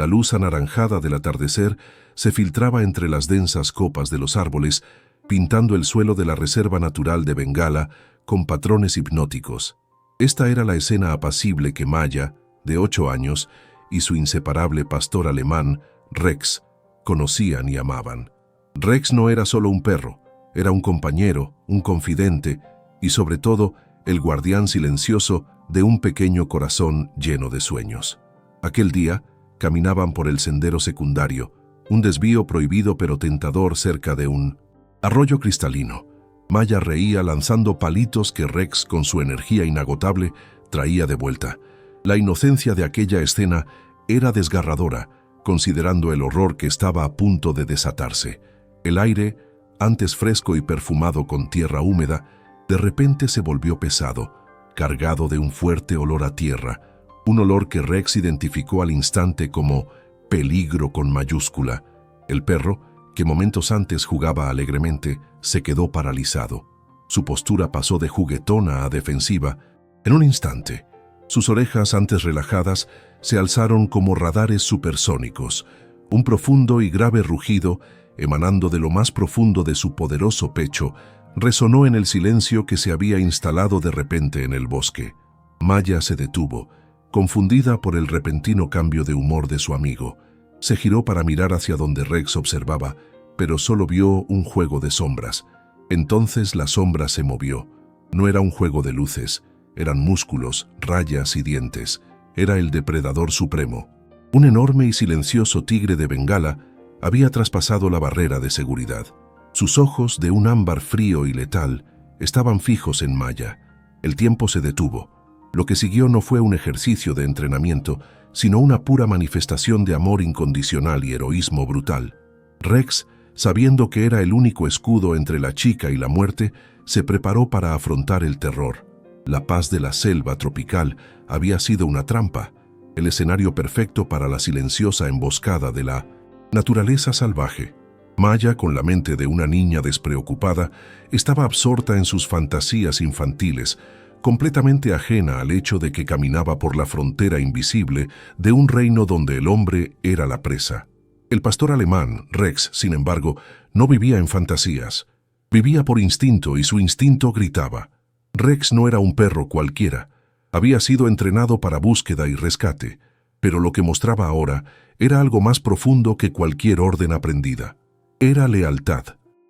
La luz anaranjada del atardecer se filtraba entre las densas copas de los árboles, pintando el suelo de la reserva natural de Bengala con patrones hipnóticos. Esta era la escena apacible que Maya, de 8 años, y su inseparable pastor alemán, Rex, conocían y amaban. Rex no era solo un perro, era un compañero, un confidente y, sobre todo, el guardián silencioso de un pequeño corazón lleno de sueños. Aquel día, caminaban por el sendero secundario, un desvío prohibido pero tentador cerca de un arroyo cristalino. Maya reía lanzando palitos que Rex, con su energía inagotable, traía de vuelta. La inocencia de aquella escena era desgarradora, considerando el horror que estaba a punto de desatarse. El aire, antes fresco y perfumado con tierra húmeda, de repente se volvió pesado, cargado de un fuerte olor a tierra, un olor que Rex identificó al instante como peligro con mayúscula. El perro, que momentos antes jugaba alegremente, se quedó paralizado. Su postura pasó de juguetona a defensiva. En un instante, sus orejas antes relajadas se alzaron como radares supersónicos. Un profundo y grave rugido, emanando de lo más profundo de su poderoso pecho, resonó en el silencio que se había instalado de repente en el bosque. Maya se detuvo, confundida por el repentino cambio de humor de su amigo. Se giró para mirar hacia donde Rex observaba, pero solo vio un juego de sombras. Entonces la sombra se movió. No era un juego de luces, eran músculos, rayas y dientes. Era el depredador supremo. Un enorme y silencioso tigre de Bengala había traspasado la barrera de seguridad. Sus ojos, de un ámbar frío y letal, estaban fijos en Maya. El tiempo se detuvo. Lo que siguió no fue un ejercicio de entrenamiento, sino una pura manifestación de amor incondicional y heroísmo brutal. Rex, sabiendo que era el único escudo entre la chica y la muerte, se preparó para afrontar el terror. La paz de la selva tropical había sido una trampa, el escenario perfecto para la silenciosa emboscada de la naturaleza salvaje. Maya, con la mente de una niña despreocupada, estaba absorta en sus fantasías infantiles, completamente ajena al hecho de que caminaba por la frontera invisible de un reino donde el hombre era la presa. El pastor alemán, Rex, sin embargo, no vivía en fantasías. Vivía por instinto y su instinto gritaba. Rex no era un perro cualquiera. Había sido entrenado para búsqueda y rescate, pero lo que mostraba ahora era algo más profundo que cualquier orden aprendida. Era lealtad,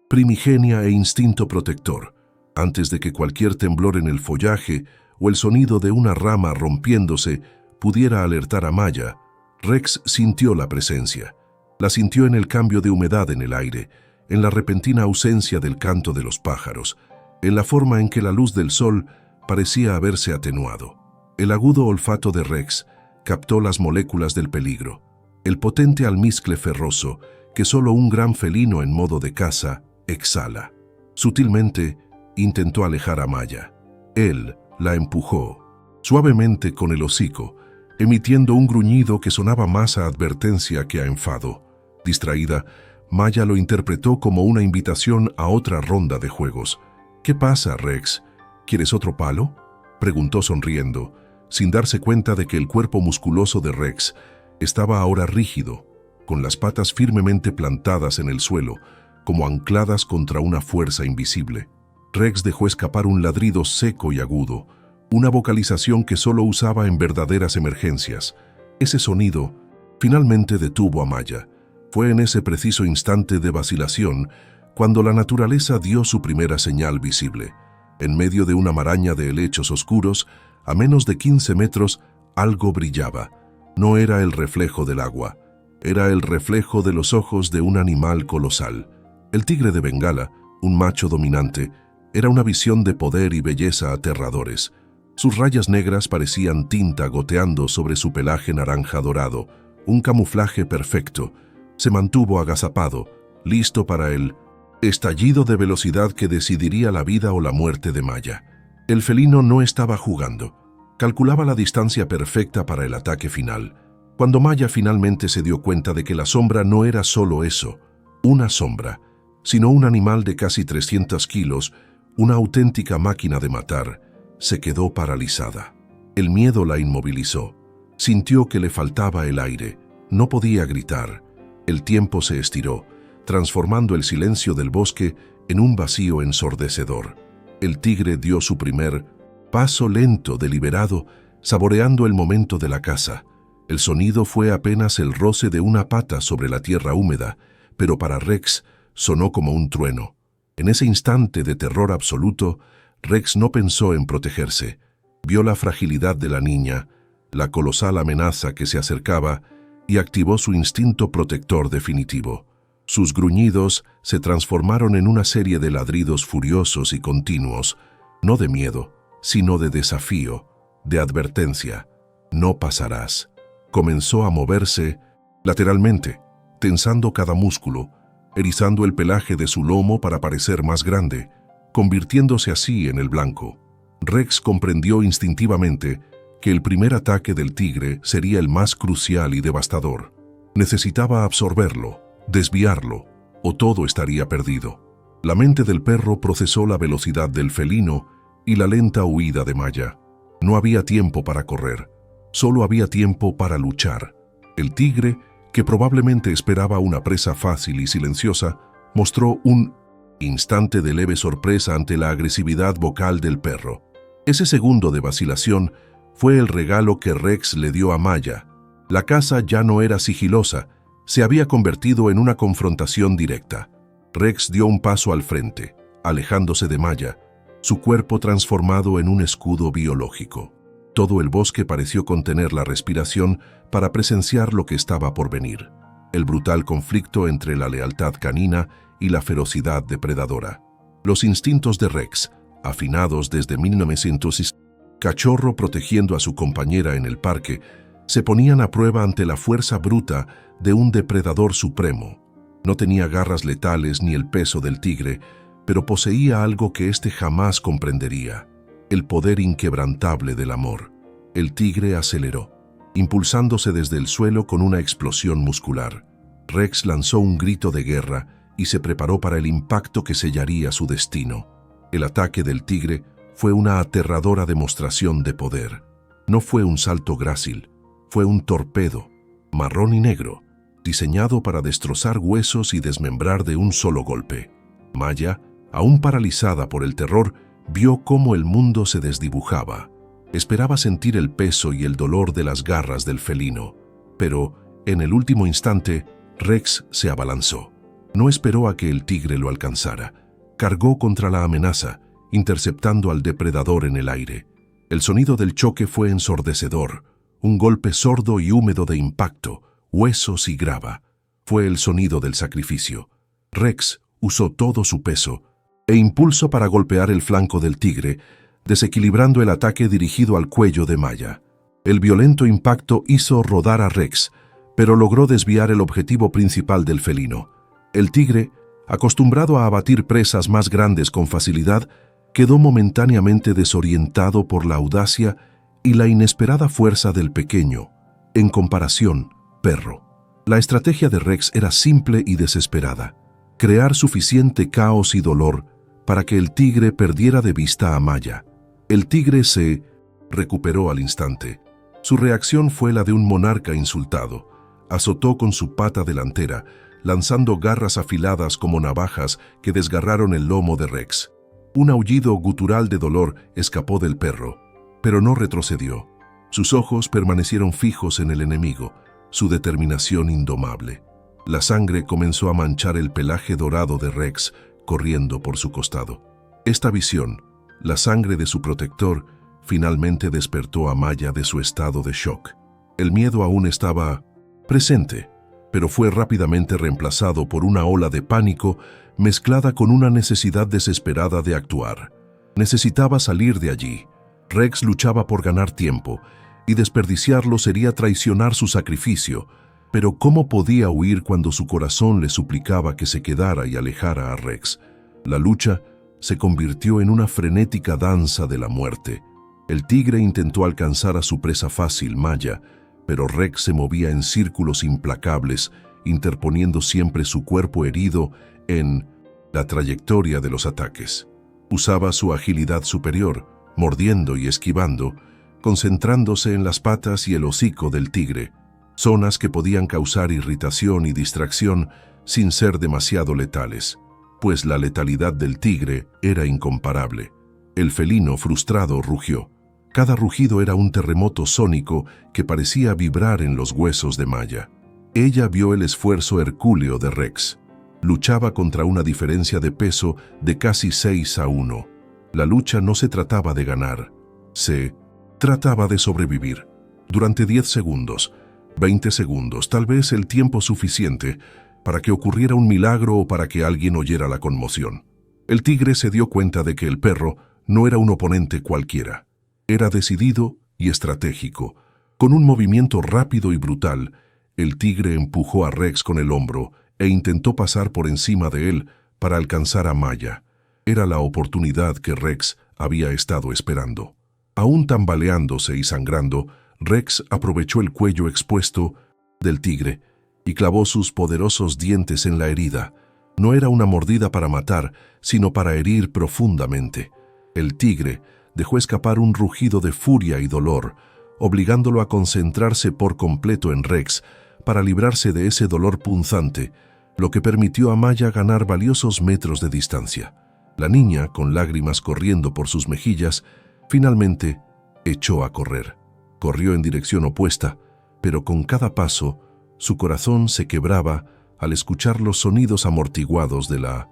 primigenia e instinto protector. Antes de que cualquier temblor en el follaje o el sonido de una rama rompiéndose pudiera alertar a Maya, Rex sintió la presencia. La sintió en el cambio de humedad en el aire, en la repentina ausencia del canto de los pájaros, en la forma en que la luz del sol parecía haberse atenuado. El agudo olfato de Rex captó las moléculas del peligro, el potente almizcle ferroso que solo un gran felino en modo de caza exhala. Sutilmente, intentó alejar a Maya. Él la empujó, suavemente con el hocico, emitiendo un gruñido que sonaba más a advertencia que a enfado. Distraída, Maya lo interpretó como una invitación a otra ronda de juegos. «¿Qué pasa, Rex? ¿Quieres otro palo?», preguntó sonriendo, sin darse cuenta de que el cuerpo musculoso de Rex estaba ahora rígido, con las patas firmemente plantadas en el suelo, como ancladas contra una fuerza invisible. Rex dejó escapar un ladrido seco y agudo, una vocalización que solo usaba en verdaderas emergencias. Ese sonido finalmente detuvo a Maya. Fue en ese preciso instante de vacilación cuando la naturaleza dio su primera señal visible. En medio de una maraña de helechos oscuros, a menos de 15 metros, algo brillaba. No era el reflejo del agua, era el reflejo de los ojos de un animal colosal. El tigre de Bengala, un macho dominante, era una visión de poder y belleza aterradores. Sus rayas negras parecían tinta goteando sobre su pelaje naranja dorado, un camuflaje perfecto. Se mantuvo agazapado, listo para el estallido de velocidad que decidiría la vida o la muerte de Maya. El felino no estaba jugando. Calculaba la distancia perfecta para el ataque final. Cuando Maya finalmente se dio cuenta de que la sombra no era solo eso, una sombra, sino un animal de casi 300 kilos, una auténtica máquina de matar, se quedó paralizada. El miedo la inmovilizó. Sintió que le faltaba el aire, No podía gritar. El tiempo se estiró, transformando el silencio del bosque en un vacío ensordecedor. El tigre dio su primer paso lento, deliberado, saboreando el momento de la caza. El sonido fue apenas el roce de una pata sobre la tierra húmeda, pero para Rex sonó como un trueno. En ese instante de terror absoluto, Rex no pensó en protegerse. Vio la fragilidad de la niña, la colosal amenaza que se acercaba, y activó su instinto protector definitivo. Sus gruñidos se transformaron en una serie de ladridos furiosos y continuos, no de miedo, sino de desafío, de advertencia. No pasarás. Comenzó a moverse lateralmente, tensando cada músculo, erizando el pelaje de su lomo para parecer más grande, convirtiéndose así en el blanco. Rex comprendió instintivamente que el primer ataque del tigre sería el más crucial y devastador. Necesitaba absorberlo, desviarlo, o todo estaría perdido. La mente del perro procesó la velocidad del felino y la lenta huida de Maya. No había tiempo para correr, solo había tiempo para luchar. El tigre, que probablemente esperaba una presa fácil y silenciosa, mostró un instante de leve sorpresa ante la agresividad vocal del perro. Ese segundo de vacilación fue el regalo que Rex le dio a Maya. La caza ya no era sigilosa, se había convertido en una confrontación directa. Rex dio un paso al frente, alejándose de Maya, su cuerpo transformado en un escudo biológico. Todo el bosque pareció contener la respiración para presenciar lo que estaba por venir. El brutal conflicto entre la lealtad canina y la ferocidad depredadora. Los instintos de Rex, afinados desde 1900, cachorro protegiendo a su compañera en el parque, se ponían a prueba ante la fuerza bruta de un depredador supremo. No tenía garras letales ni el peso del tigre, pero poseía algo que éste jamás comprendería: el poder inquebrantable del amor. El tigre aceleró, impulsándose desde el suelo con una explosión muscular. Rex lanzó un grito de guerra y se preparó para el impacto que sellaría su destino. El ataque del tigre fue una aterradora demostración de poder. No fue un salto grácil, fue un torpedo, marrón y negro, diseñado para destrozar huesos y desmembrar de un solo golpe. Maya, aún paralizada por el terror, vio cómo el mundo se desdibujaba. Esperaba sentir el peso y el dolor de las garras del felino, pero, en el último instante, Rex se abalanzó. No esperó a que el tigre lo alcanzara. Cargó contra la amenaza, interceptando al depredador en el aire. El sonido del choque fue ensordecedor, un golpe sordo y húmedo de impacto, huesos y grava. Fue el sonido del sacrificio. Rex usó todo su peso e impulso para golpear el flanco del tigre, desequilibrando el ataque dirigido al cuello de Maya. El violento impacto hizo rodar a Rex, pero logró desviar el objetivo principal del felino. El tigre, acostumbrado a abatir presas más grandes con facilidad, quedó momentáneamente desorientado por la audacia y la inesperada fuerza del pequeño, en comparación, perro. La estrategia de Rex era simple y desesperada: crear suficiente caos y dolor para que el tigre perdiera de vista a Maya. El tigre se recuperó al instante. Su reacción fue la de un monarca insultado. Azotó con su pata delantera, lanzando garras afiladas como navajas que desgarraron el lomo de Rex. Un aullido gutural de dolor escapó del perro, pero no retrocedió. Sus ojos permanecieron fijos en el enemigo, su determinación indomable. La sangre comenzó a manchar el pelaje dorado de Rex, corriendo por su costado. Esta visión, la sangre de su protector, finalmente despertó a Maya de su estado de shock. El miedo aún estaba presente, pero fue rápidamente reemplazado por una ola de pánico mezclada con una necesidad desesperada de actuar. Necesitaba salir de allí. Rex luchaba por ganar tiempo, y desperdiciarlo sería traicionar su sacrificio. Pero ¿cómo podía huir cuando su corazón le suplicaba que se quedara y alejara a Rex? La lucha se convirtió en una frenética danza de la muerte. El tigre intentó alcanzar a su presa fácil, Maya, pero Rex se movía en círculos implacables, interponiendo siempre su cuerpo herido en la trayectoria de los ataques. Usaba su agilidad superior, mordiendo y esquivando, concentrándose en las patas y el hocico del tigre. zonas que podían causar irritación y distracción sin ser demasiado letales, pues la letalidad del tigre era incomparable. El felino frustrado rugió. Cada rugido era un terremoto sónico que parecía vibrar en los huesos de Maya. Ella vio el esfuerzo hercúleo de Rex. Luchaba contra una diferencia de peso de casi 6-1. La lucha no se trataba de ganar, se trataba de sobrevivir. Durante 10 segundos, 20 segundos, tal vez el tiempo suficiente para que ocurriera un milagro o para que alguien oyera la conmoción. El tigre se dio cuenta de que el perro no era un oponente cualquiera. Era decidido y estratégico. Con un movimiento rápido y brutal, el tigre empujó a Rex con el hombro e intentó pasar por encima de él para alcanzar a Maya. Era la oportunidad que Rex había estado esperando. Aún tambaleándose y sangrando, Rex aprovechó el cuello expuesto del tigre y clavó sus poderosos dientes en la herida. No era una mordida para matar, sino para herir profundamente. El tigre dejó escapar un rugido de furia y dolor, obligándolo a concentrarse por completo en Rex para librarse de ese dolor punzante, lo que permitió a Maya ganar valiosos metros de distancia. La niña, con lágrimas corriendo por sus mejillas, finalmente echó a correr. Corrió en dirección opuesta, pero con cada paso, su corazón se quebraba al escuchar los sonidos amortiguados de la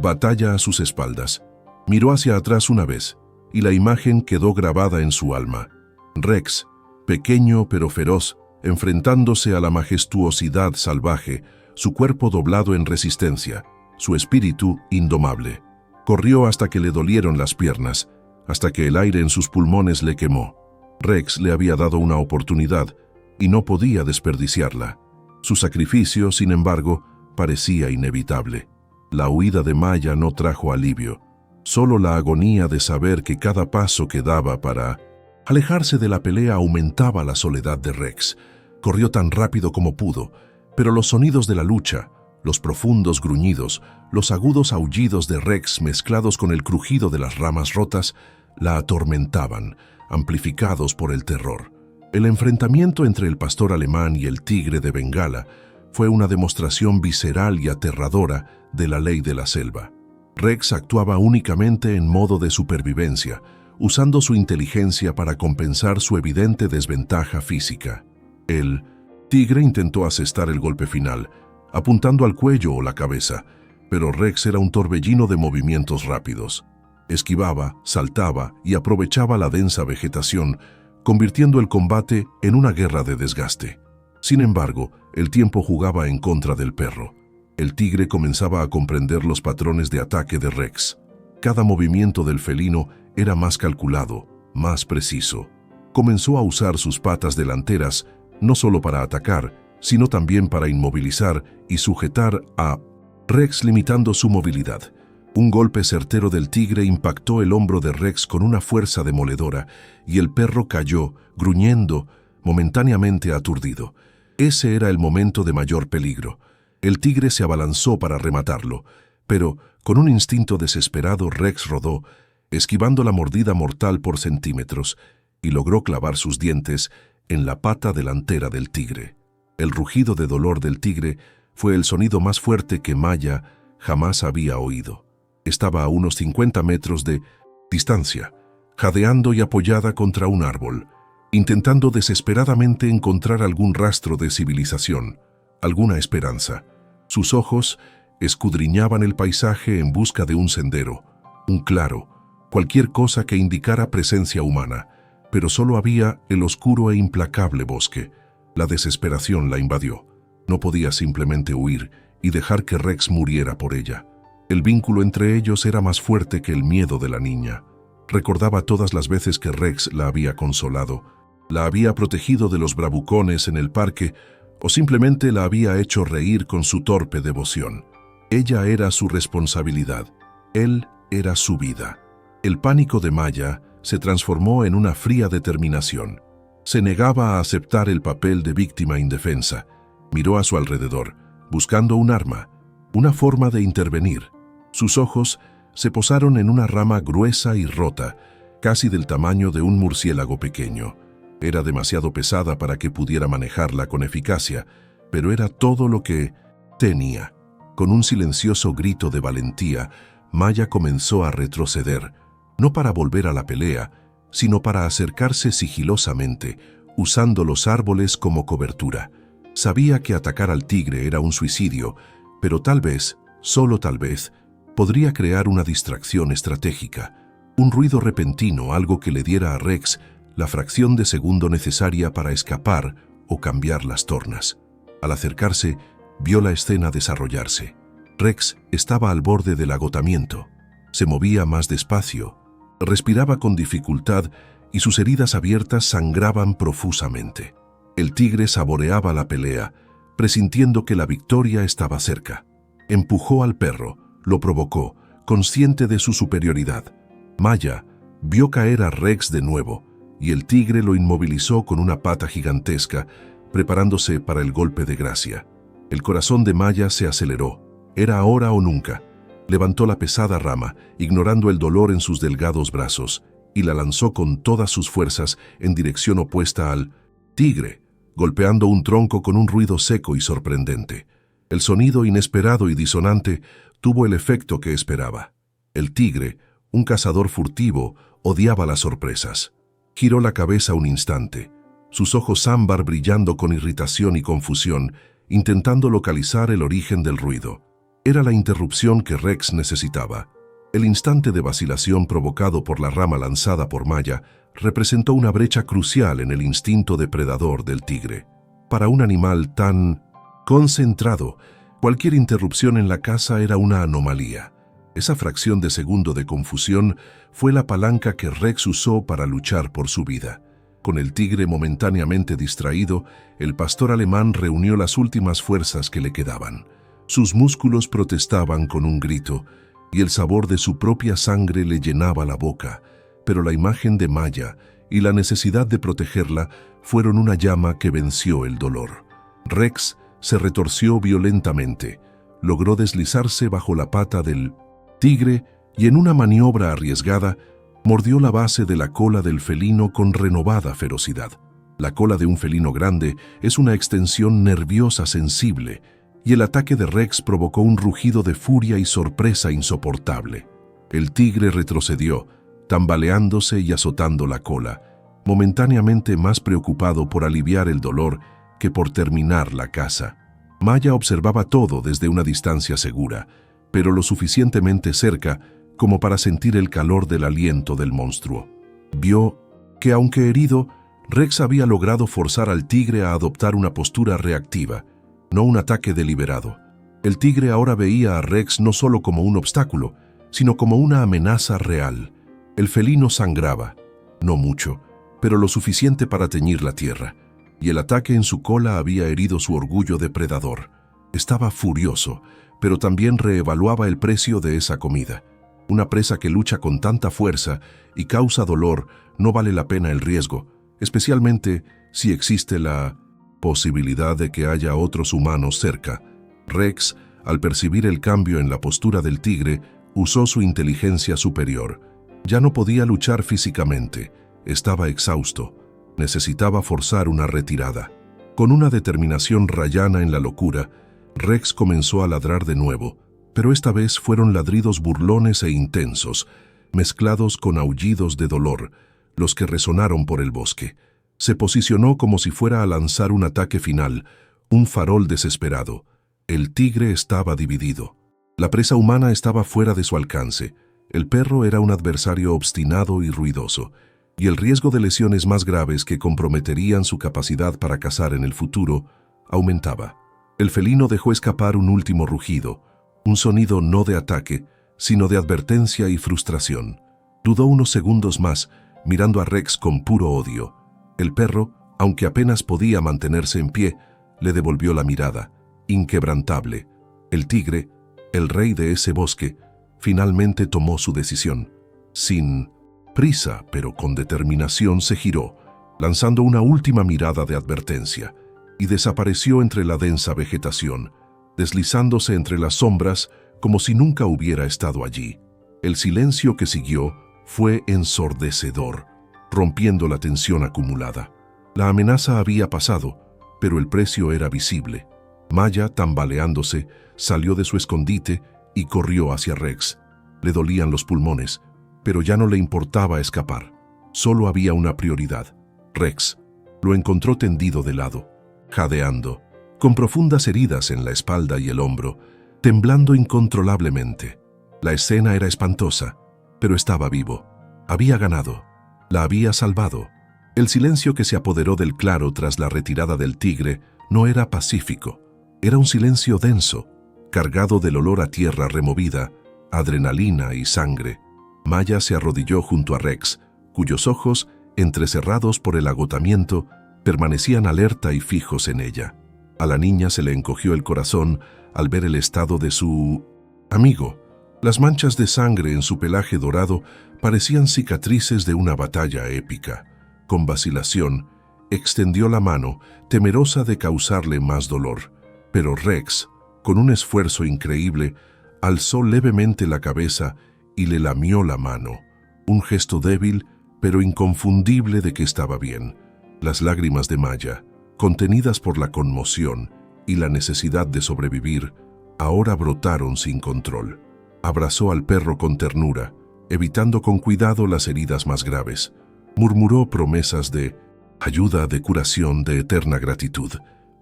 batalla a sus espaldas. Miró hacia atrás una vez, y la imagen quedó grabada en su alma. Rex, pequeño pero feroz, enfrentándose a la majestuosidad salvaje, su cuerpo doblado en resistencia, su espíritu indomable. Corrió hasta que le dolieron las piernas, hasta que el aire en sus pulmones le quemó. Rex le había dado una oportunidad y no podía desperdiciarla. Su sacrificio, sin embargo, parecía inevitable. La huida de Maya no trajo alivio, solo la agonía de saber que cada paso que daba para alejarse de la pelea aumentaba la soledad de Rex. Corrió tan rápido como pudo, pero los sonidos de la lucha, los profundos gruñidos, los agudos aullidos de Rex mezclados con el crujido de las ramas rotas, la atormentaban, amplificados por el terror. El enfrentamiento entre el pastor alemán y el tigre de Bengala fue una demostración visceral y aterradora de la ley de la selva. Rex actuaba únicamente en modo de supervivencia, usando su inteligencia para compensar su evidente desventaja física. El tigre intentó asestar el golpe final, apuntando al cuello o la cabeza, pero Rex era un torbellino de movimientos rápidos. Esquivaba, saltaba y aprovechaba la densa vegetación, convirtiendo el combate en una guerra de desgaste. Sin embargo, el tiempo jugaba en contra del perro. El tigre comenzaba a comprender los patrones de ataque de Rex. Cada movimiento del felino era más calculado, más preciso. Comenzó a usar sus patas delanteras no solo para atacar, sino también para inmovilizar y sujetar a Rex, limitando su movilidad. Un golpe certero del tigre impactó el hombro de Rex con una fuerza demoledora y el perro cayó, gruñendo, momentáneamente aturdido. Ese era el momento de mayor peligro. El tigre se abalanzó para rematarlo, pero con un instinto desesperado Rex rodó, esquivando la mordida mortal por centímetros, y logró clavar sus dientes en la pata delantera del tigre. El rugido de dolor del tigre fue el sonido más fuerte que Maya jamás había oído. Estaba a unos 50 metros de distancia, jadeando y apoyada contra un árbol, intentando desesperadamente encontrar algún rastro de civilización, alguna esperanza. Sus ojos escudriñaban el paisaje en busca de un sendero, un claro, cualquier cosa que indicara presencia humana, pero solo había el oscuro e implacable bosque. La desesperación la invadió. No podía simplemente huir y dejar que Rex muriera por ella. El vínculo entre ellos era más fuerte que el miedo de la niña. Recordaba todas las veces que Rex la había consolado, la había protegido de los bravucones en el parque o simplemente la había hecho reír con su torpe devoción. Ella era su responsabilidad, él era su vida. El pánico de Maya se transformó en una fría determinación. Se negaba a aceptar el papel de víctima indefensa. Miró a su alrededor, buscando un arma, una forma de intervenir. Sus ojos se posaron en una rama gruesa y rota, casi del tamaño de un murciélago pequeño. Era demasiado pesada para que pudiera manejarla con eficacia, pero era todo lo que tenía. Con un silencioso grito de valentía, Maya comenzó a retroceder, no para volver a la pelea, sino para acercarse sigilosamente, usando los árboles como cobertura. Sabía que atacar al tigre era un suicidio, pero tal vez, solo tal vez, podría crear una distracción estratégica, un ruido repentino, algo que le diera a Rex la fracción de segundo necesaria para escapar o cambiar las tornas. Al acercarse, vio la escena desarrollarse. Rex estaba al borde del agotamiento. Se movía más despacio, respiraba con dificultad y sus heridas abiertas sangraban profusamente. El tigre saboreaba la pelea, presintiendo que la victoria estaba cerca. Empujó al perro, lo provocó, consciente de su superioridad. Maya vio caer a Rex de nuevo, y el tigre lo inmovilizó con una pata gigantesca, preparándose para el golpe de gracia. El corazón de Maya se aceleró. Era ahora o nunca. Levantó la pesada rama, ignorando el dolor en sus delgados brazos, y la lanzó con todas sus fuerzas en dirección opuesta al tigre, golpeando un tronco con un ruido seco y sorprendente. El sonido inesperado y disonante tuvo el efecto que esperaba. El tigre, un cazador furtivo, odiaba las sorpresas. Giró la cabeza un instante, sus ojos ámbar brillando con irritación y confusión, intentando localizar el origen del ruido. Era la interrupción que Rex necesitaba. El instante de vacilación provocado por la rama lanzada por Maya representó una brecha crucial en el instinto depredador del tigre. Para un animal tan concentrado, cualquier interrupción en la caza era una anomalía. Esa fracción de segundo de confusión fue la palanca que Rex usó para luchar por su vida. Con el tigre momentáneamente distraído, el pastor alemán reunió las últimas fuerzas que le quedaban. Sus músculos protestaban con un grito, y el sabor de su propia sangre le llenaba la boca, pero la imagen de Maya y la necesidad de protegerla fueron una llama que venció el dolor. Rex se retorció violentamente, logró deslizarse bajo la pata del tigre y en una maniobra arriesgada, mordió la base de la cola del felino con renovada ferocidad. La cola de un felino grande es una extensión nerviosa sensible, y el ataque de Rex provocó un rugido de furia y sorpresa insoportable. El tigre retrocedió, tambaleándose y azotando la cola, momentáneamente más preocupado por aliviar el dolor que por terminar la caza. Maya observaba todo desde una distancia segura, pero lo suficientemente cerca como para sentir el calor del aliento del monstruo. Vio que, aunque herido, Rex había logrado forzar al tigre a adoptar una postura reactiva, no un ataque deliberado. El tigre ahora veía a Rex no solo como un obstáculo, sino como una amenaza real. El felino sangraba, no mucho, pero lo suficiente para teñir la tierra, y el ataque en su cola había herido su orgullo depredador. Estaba furioso, pero también reevaluaba el precio de esa comida. Una presa que lucha con tanta fuerza y causa dolor no vale la pena el riesgo, especialmente si existe la posibilidad de que haya otros humanos cerca. Rex, al percibir el cambio en la postura del tigre, usó su inteligencia superior. Ya no podía luchar físicamente, estaba exhausto, necesitaba forzar una retirada. Con una determinación rayana en la locura, Rex comenzó a ladrar de nuevo, pero esta vez fueron ladridos burlones e intensos, mezclados con aullidos de dolor, los que resonaron por el bosque. Se posicionó como si fuera a lanzar un ataque final, un farol desesperado. El tigre estaba dividido. La presa humana estaba fuera de su alcance. El perro era un adversario obstinado y ruidoso, y el riesgo de lesiones más graves que comprometerían su capacidad para cazar en el futuro aumentaba. El felino dejó escapar un último rugido, un sonido no de ataque, sino de advertencia y frustración. Dudó unos segundos más, mirando a Rex con puro odio. El perro, aunque apenas podía mantenerse en pie, le devolvió la mirada, inquebrantable. El tigre, el rey de ese bosque, finalmente tomó su decisión. Sin prisa, pero con determinación, se giró, lanzando una última mirada de advertencia, y desapareció entre la densa vegetación, deslizándose entre las sombras como si nunca hubiera estado allí. El silencio que siguió fue ensordecedor, rompiendo la tensión acumulada. La amenaza había pasado, pero el precio era visible. Maya, tambaleándose, salió de su escondite y corrió hacia Rex. Le dolían los pulmones, pero ya no le importaba escapar. Solo había una prioridad: Rex. Lo encontró tendido de lado, jadeando, con profundas heridas en la espalda y el hombro, temblando incontrolablemente. La escena era espantosa, pero estaba vivo. Había ganado. La había salvado. El silencio que se apoderó del claro tras la retirada del tigre no era pacífico. Era un silencio denso, cargado del olor a tierra removida, adrenalina y sangre. Maya se arrodilló junto a Rex, cuyos ojos, entrecerrados por el agotamiento, permanecían alerta y fijos en ella. A la niña se le encogió el corazón al ver el estado de su amigo. Las manchas de sangre en su pelaje dorado parecían cicatrices de una batalla épica. Con vacilación, extendió la mano, temerosa de causarle más dolor. Pero Rex, con un esfuerzo increíble, alzó levemente la cabeza y le lamió la mano. Un gesto débil, pero inconfundible de que estaba bien. Las lágrimas de Maya, contenidas por la conmoción y la necesidad de sobrevivir, ahora brotaron sin control. Abrazó al perro con ternura, evitando con cuidado las heridas más graves. Murmuró promesas de ayuda, de curación, de eterna gratitud.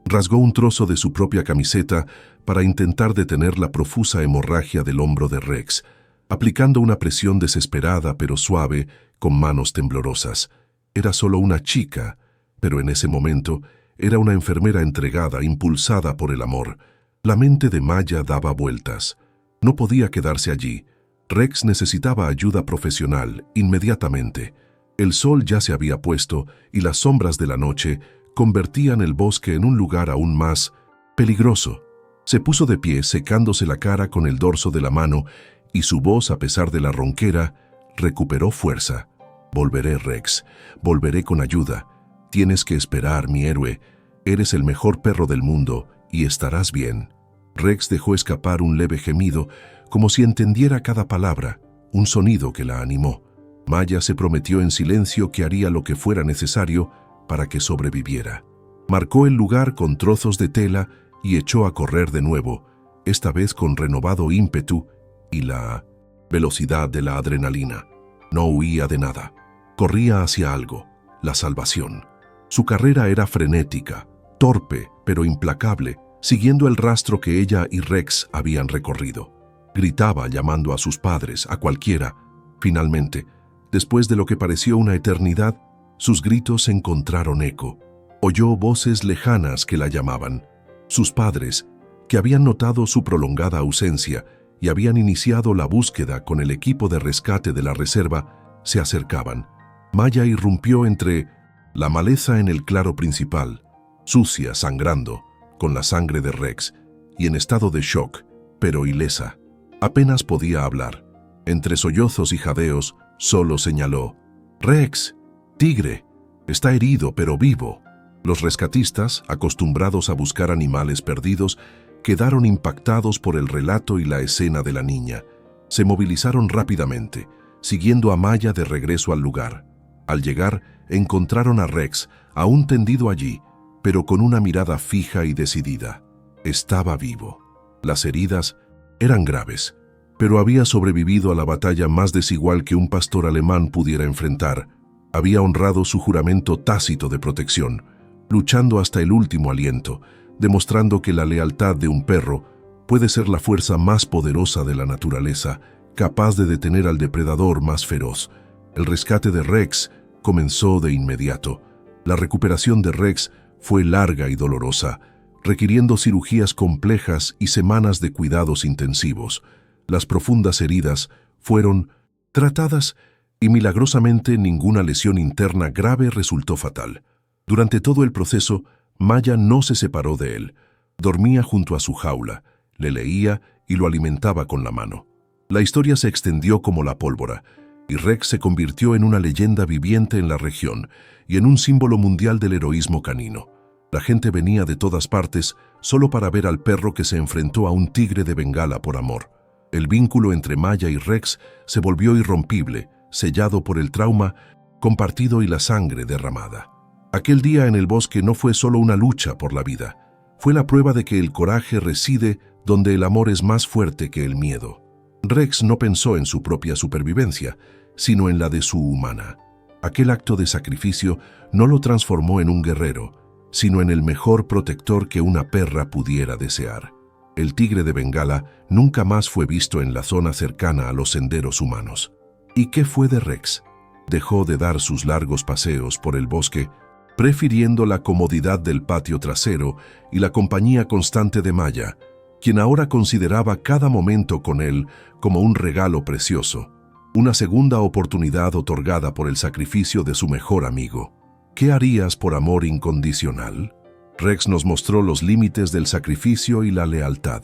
Rasgó un trozo de su propia camiseta para intentar detener la profusa hemorragia del hombro de Rex, aplicando una presión desesperada pero suave con manos temblorosas. Era solo una chica, pero en ese momento era una enfermera entregada, impulsada por el amor. La mente de Maya daba vueltas. No podía quedarse allí. Rex necesitaba ayuda profesional, inmediatamente. El sol ya se había puesto y las sombras de la noche convertían el bosque en un lugar aún más peligroso. Se puso de pie, secándose la cara con el dorso de la mano, y su voz, a pesar de la ronquera, recuperó fuerza. Volveré, Rex. Volveré con ayuda. Tienes que esperar, mi héroe. Eres el mejor perro del mundo y estarás bien. Rex dejó escapar un leve gemido, como si entendiera cada palabra, un sonido que la animó. Maya se prometió en silencio que haría lo que fuera necesario para que sobreviviera. Marcó el lugar con trozos de tela y echó a correr de nuevo, esta vez con renovado ímpetu y la velocidad de la adrenalina. No huía de nada. Corría hacia algo, la salvación. Su carrera era frenética, torpe, pero implacable, siguiendo el rastro que ella y Rex habían recorrido. Gritaba llamando a sus padres, a cualquiera. Finalmente, después de lo que pareció una eternidad, sus gritos encontraron eco. Oyó voces lejanas que la llamaban. Sus padres, que habían notado su prolongada ausencia y habían iniciado la búsqueda con el equipo de rescate de la reserva, se acercaban. Maya irrumpió entre la maleza en el claro principal, sucia, sangrando, con la sangre de Rex, y en estado de shock, pero ilesa. Apenas podía hablar. Entre sollozos y jadeos, solo señaló: «Rex, tigre, está herido pero vivo». Los rescatistas, acostumbrados a buscar animales perdidos, quedaron impactados por el relato y la escena de la niña. Se movilizaron rápidamente, siguiendo a Maya de regreso al lugar. Al llegar, encontraron a Rex, aún tendido allí, pero con una mirada fija y decidida. Estaba vivo. Las heridas eran graves, pero había sobrevivido a la batalla más desigual que un pastor alemán pudiera enfrentar. Había honrado su juramento tácito de protección, luchando hasta el último aliento, demostrando que la lealtad de un perro puede ser la fuerza más poderosa de la naturaleza, capaz de detener al depredador más feroz. El rescate de Rex comenzó de inmediato. La recuperación de Rex fue larga y dolorosa, requiriendo cirugías complejas y semanas de cuidados intensivos. Las profundas heridas fueron tratadas y milagrosamente ninguna lesión interna grave resultó fatal. Durante todo el proceso, Maya no se separó de él. Dormía junto a su jaula, le leía y lo alimentaba con la mano. La historia se extendió como la pólvora, y Rex se convirtió en una leyenda viviente en la región y en un símbolo mundial del heroísmo canino. La gente venía de todas partes solo para ver al perro que se enfrentó a un tigre de Bengala por amor. El vínculo entre Maya y Rex se volvió irrompible, sellado por el trauma compartido y la sangre derramada. Aquel día en el bosque no fue solo una lucha por la vida, fue la prueba de que el coraje reside donde el amor es más fuerte que el miedo. Rex no pensó en su propia supervivencia, sino en la de su humana. Aquel acto de sacrificio no lo transformó en un guerrero, sino en el mejor protector que una perra pudiera desear. El tigre de Bengala nunca más fue visto en la zona cercana a los senderos humanos. ¿Y qué fue de Rex? Dejó de dar sus largos paseos por el bosque, prefiriendo la comodidad del patio trasero y la compañía constante de Maya, quien ahora consideraba cada momento con él como un regalo precioso, una segunda oportunidad otorgada por el sacrificio de su mejor amigo. ¿Qué harías por amor incondicional? Rex nos mostró los límites del sacrificio y la lealtad.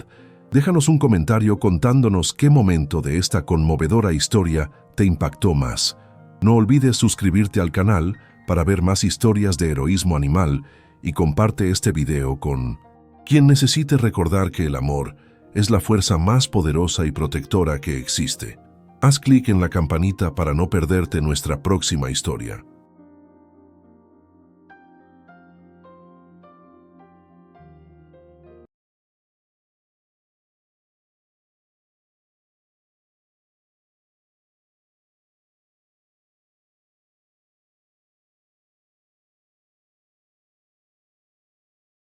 Déjanos un comentario contándonos qué momento de esta conmovedora historia te impactó más. No olvides suscribirte al canal para ver más historias de heroísmo animal y comparte este video con quien necesite recordar que el amor es la fuerza más poderosa y protectora que existe. Haz clic en la campanita para no perderte nuestra próxima historia.